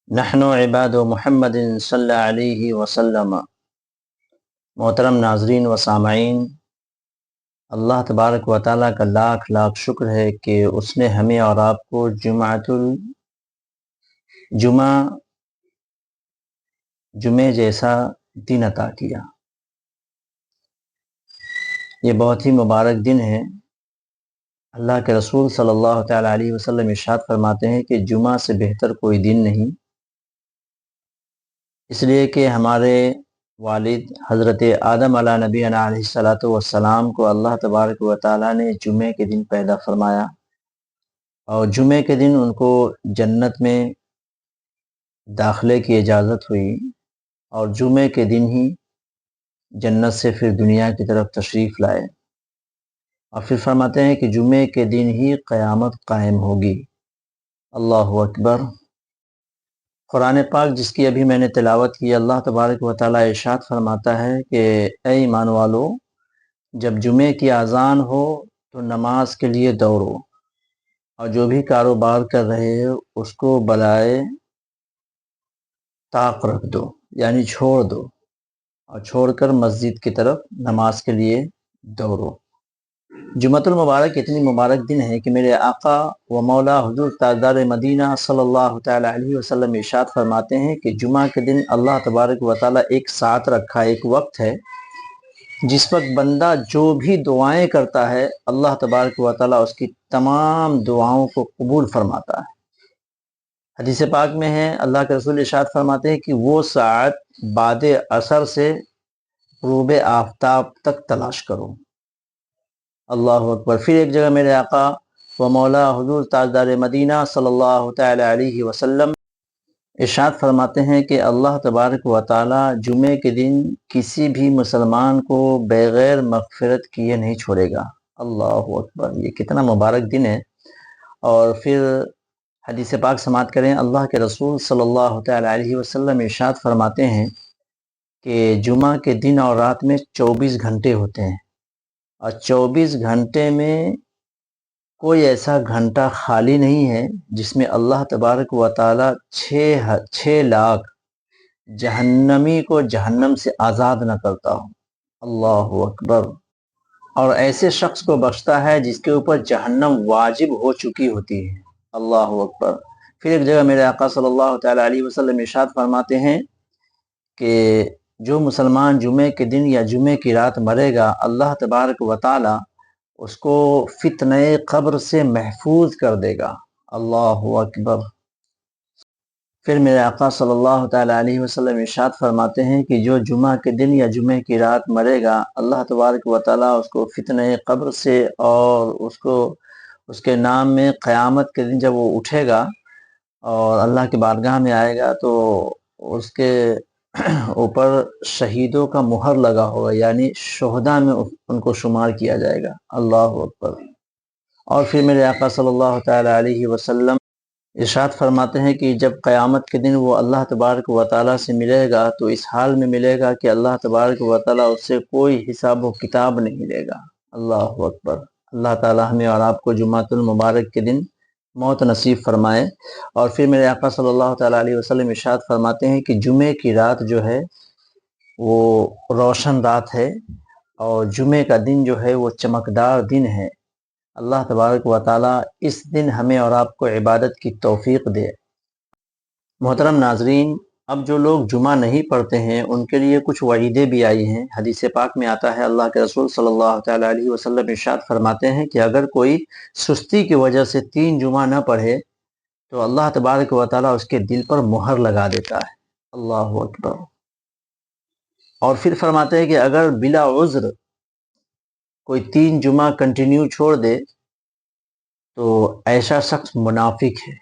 نحن عباد محمد صلی اللہ علیہ وسلم۔ محترم ناظرین و سامعین، اللہ تبارک و تعالیٰ کا لاکھ لاکھ شکر ہے کہ اس نے ہمیں اور آپ کو جمعے جیسا دن عطا کیا۔ یہ بہت ہی مبارک دن ہے۔ اللہ کے رسول صلی اللہ تعالیٰ علیہ وسلم ارشاد فرماتے ہیں کہ جمعہ سے بہتر کوئی دن نہیں، اس لیے کہ ہمارے والد حضرت آدم علیہ نبینا علیہ الصلاۃ والسلام کو اللہ تبارک و تعالیٰ نے جمعے کے دن پیدا فرمایا، اور جمعے کے دن ان کو جنت میں داخلے کی اجازت ہوئی، اور جمعے کے دن ہی جنت سے پھر دنیا کی طرف تشریف لائے، اور پھر فرماتے ہیں کہ جمعے کے دن ہی قیامت قائم ہوگی۔ اللہ اکبر۔ قرآن پاک جس کی ابھی میں نے تلاوت کی، اللہ تبارک و تعالیٰ ارشاد فرماتا ہے کہ اے ایمان والو، جب جمعے کی اذان ہو تو نماز کے لیے دوڑو، اور جو بھی کاروبار کر رہے ہو اس کو بلائے طاق رکھ دو، یعنی چھوڑ دو، اور چھوڑ کر مسجد کی طرف نماز کے لیے دوڑو۔ جمعۃ المبارک اتنی مبارک دن ہے کہ میرے آقا و مولا حضور تاجدار مدینہ صلی اللہ تعالیٰ علیہ وسلم ارشاد فرماتے ہیں کہ جمعہ کے دن اللہ تبارک و تعالیٰ ایک ساتھ رکھا، ایک وقت ہے جس وقت بندہ جو بھی دعائیں کرتا ہے اللہ تبارک و تعالیٰ اس کی تمام دعاؤں کو قبول فرماتا ہے۔ حدیث پاک میں ہے، اللہ کے رسول ارشاد فرماتے ہیں کہ وہ ساعت بعد عصر سے غروب آفتاب تک تلاش کرو۔ اللہ اکبر۔ پھر ایک جگہ میرے آقا و مولا حضور تاجدار مدینہ صلی اللہ تعالی علیہ وسلم ارشاد فرماتے ہیں کہ اللہ تبارک و تعالی جمعے کے دن کسی بھی مسلمان کو بغیر مغفرت کیے نہیں چھوڑے گا۔ اللہ اکبر۔ یہ کتنا مبارک دن ہے۔ اور پھر حدیث پاک سماعت کریں، اللہ کے رسول صلی اللہ تعالی علیہ وسلم ارشاد فرماتے ہیں کہ جمعہ کے دن اور رات میں 24 گھنٹے ہوتے ہیں، اور 24 گھنٹے میں کوئی ایسا گھنٹہ خالی نہیں ہے جس میں اللہ تبارک و تعالیٰ 6 لاکھ جہنمی کو جہنم سے آزاد نہ کرتا ہو۔ اللہ اکبر۔ اور ایسے شخص کو بخشتا ہے جس کے اوپر جہنم واجب ہو چکی ہوتی ہے۔ اللہ اکبر۔ پھر ایک جگہ میرے آقا صلی اللہ تعالیٰ علیہ وسلم ارشاد فرماتے ہیں کہ جو مسلمان جمعے کے دن یا جمعے کی رات مرے گا، اللہ تبارک و تعالی اس کو فتنہ قبر سے محفوظ کر دے گا۔ اللہ اکبر۔ پھر میرے آقا صلی اللہ تعالیٰ علیہ وسلم ارشاد فرماتے ہیں کہ جو جمعہ کے دن یا جمعے کی رات مرے گا، اللہ تبارک و تعالی اس کو فتنہ قبر سے اور اس کے نام میں قیامت کے دن جب وہ اٹھے گا اور اللہ کی بارگاہ میں آئے گا تو اس کے اوپر شہیدوں کا مہر لگا ہوگا، یعنی شہداء میں ان کو شمار کیا جائے گا۔ اللہ اکبر۔ اور پھر میرے آقا صلی اللہ تعالیٰ علیہ وسلم ارشاد فرماتے ہیں کہ جب قیامت کے دن وہ اللہ تبارک و تعالیٰ سے ملے گا تو اس حال میں ملے گا کہ اللہ تبارک و تعالیٰ اس سے کوئی حساب و کتاب نہیں لے گا۔ اللہ اکبر۔ اللہ تعالیٰ ہمیں اور آپ کو جمعۃ المبارک کے دن موت نصیب فرمائے۔ اور پھر میرے آقا صلی اللہ تعالیٰ علیہ وسلم ارشاد فرماتے ہیں کہ جمعے کی رات جو ہے وہ روشن رات ہے، اور جمعے کا دن جو ہے وہ چمکدار دن ہے۔ اللہ تبارک و تعالیٰ اس دن ہمیں اور آپ کو عبادت کی توفیق دے۔ محترم ناظرین، اب جو لوگ جمعہ نہیں پڑھتے ہیں ان کے لیے کچھ وعیدیں بھی آئی ہیں۔ حدیث پاک میں آتا ہے، اللہ کے رسول صلی اللہ تعالیٰ علیہ وسلم ارشاد فرماتے ہیں کہ اگر کوئی سستی کی وجہ سے 3 جمعہ نہ پڑھے تو اللہ تبارک و تعالیٰ اس کے دل پر مہر لگا دیتا ہے۔ اللہ اکبر۔ اور پھر فرماتے ہیں کہ اگر بلا عذر کوئی 3 جمعہ کنٹینیو چھوڑ دے تو ایسا شخص منافق ہے۔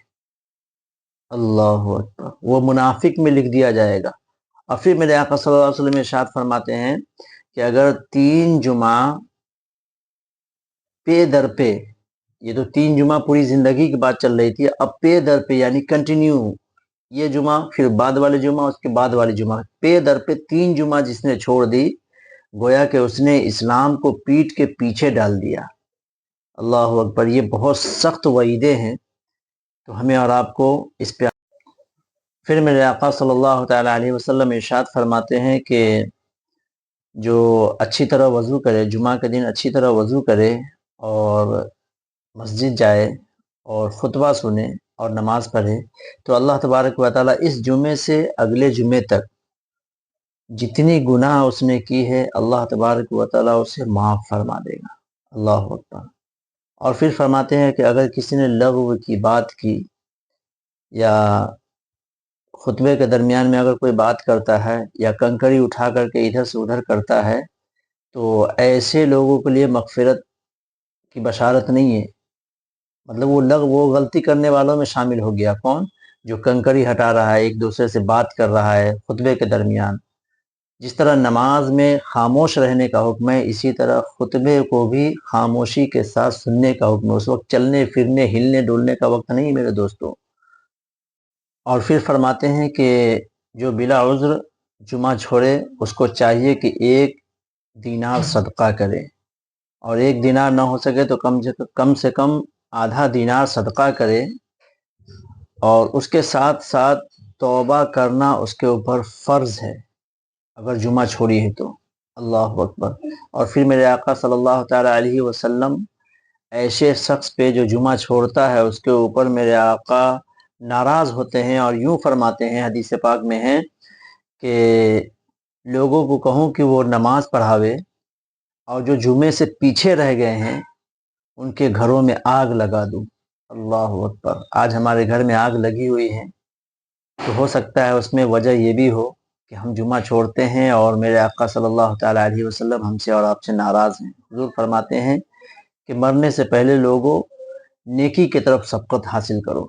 اللہ اکبر۔ وہ منافق میں لکھ دیا جائے گا۔ اور پھر میرے آقا صلی اللہ علیہ وسلم ارشاد فرماتے ہیں کہ اگر 3 جمعہ پے در پہ، یہ تو 3 جمعہ پوری زندگی کی بات چل رہی تھی، اب پے در پہ یعنی کنٹینیو، یہ جمعہ پھر بعد والے جمعہ اس کے بعد والے جمعہ، پے در پہ 3 جمعہ جس نے چھوڑ دی، گویا کہ اس نے اسلام کو پیٹھ کے پیچھے ڈال دیا۔ اللہ اکبر۔ یہ بہت سخت وعیدیں ہیں، تو ہمیں اور آپ کو اس پہ پھر میرے آقا صلی اللہ تعالیٰ علیہ وسلم ارشاد فرماتے ہیں کہ جو اچھی طرح وضو کرے، جمعہ کے دن اچھی طرح وضو کرے اور مسجد جائے اور خطبہ سنے اور نماز پڑھے، تو اللہ تبارک و تعالیٰ اس جمعے سے اگلے جمعے تک جتنی گناہ اس نے کی ہے اللہ تبارک و تعالیٰ اسے معاف فرما دے گا۔ اللہ اکبر۔ اور پھر فرماتے ہیں کہ اگر کسی نے لغو کی بات کی یا خطبے کے درمیان میں اگر کوئی بات کرتا ہے یا کنکری اٹھا کر کے ادھر سے ادھر کرتا ہے، تو ایسے لوگوں کے لیے مغفرت کی بشارت نہیں ہے۔ مطلب وہ غلطی کرنے والوں میں شامل ہو گیا۔ کون؟ جو کنکری ہٹا رہا ہے، ایک دوسرے سے بات کر رہا ہے خطبے کے درمیان۔ جس طرح نماز میں خاموش رہنے کا حکم ہے، اسی طرح خطبے کو بھی خاموشی کے ساتھ سننے کا حکم ہے۔ اس وقت چلنے پھرنے ہلنے ڈولنے کا وقت نہیں میرے دوستوں۔ اور پھر فرماتے ہیں کہ جو بلا عذر جمعہ چھوڑے اس کو چاہیے کہ 1 دینار صدقہ کرے، اور 1 دینار نہ ہو سکے تو کم سے کم آدھا دینار صدقہ کرے، اور اس کے ساتھ ساتھ توبہ کرنا اس کے اوپر فرض ہے اگر جمعہ چھوڑی ہے تو۔ اللہ اکبر۔ اور پھر میرے آقا صلی اللہ تعالیٰ علیہ وسلم ایسے شخص پہ جو جمعہ چھوڑتا ہے اس کے اوپر میرے آقا ناراض ہوتے ہیں، اور یوں فرماتے ہیں، حدیث پاک میں ہے کہ لوگوں کو کہوں کہ وہ نماز پڑھاوے، اور جو جمعے سے پیچھے رہ گئے ہیں ان کے گھروں میں آگ لگا دوں۔ اللہ اکبر۔ آج ہمارے گھر میں آگ لگی ہوئی ہے، تو ہو سکتا ہے اس میں وجہ یہ بھی ہو کہ ہم جمعہ چھوڑتے ہیں اور میرے آقا صلی اللہ تعالیٰ علیہ وسلم ہم سے اور آپ سے ناراض ہیں۔ حضور فرماتے ہیں کہ مرنے سے پہلے لوگوں نیکی کی طرف سبقت حاصل کرو۔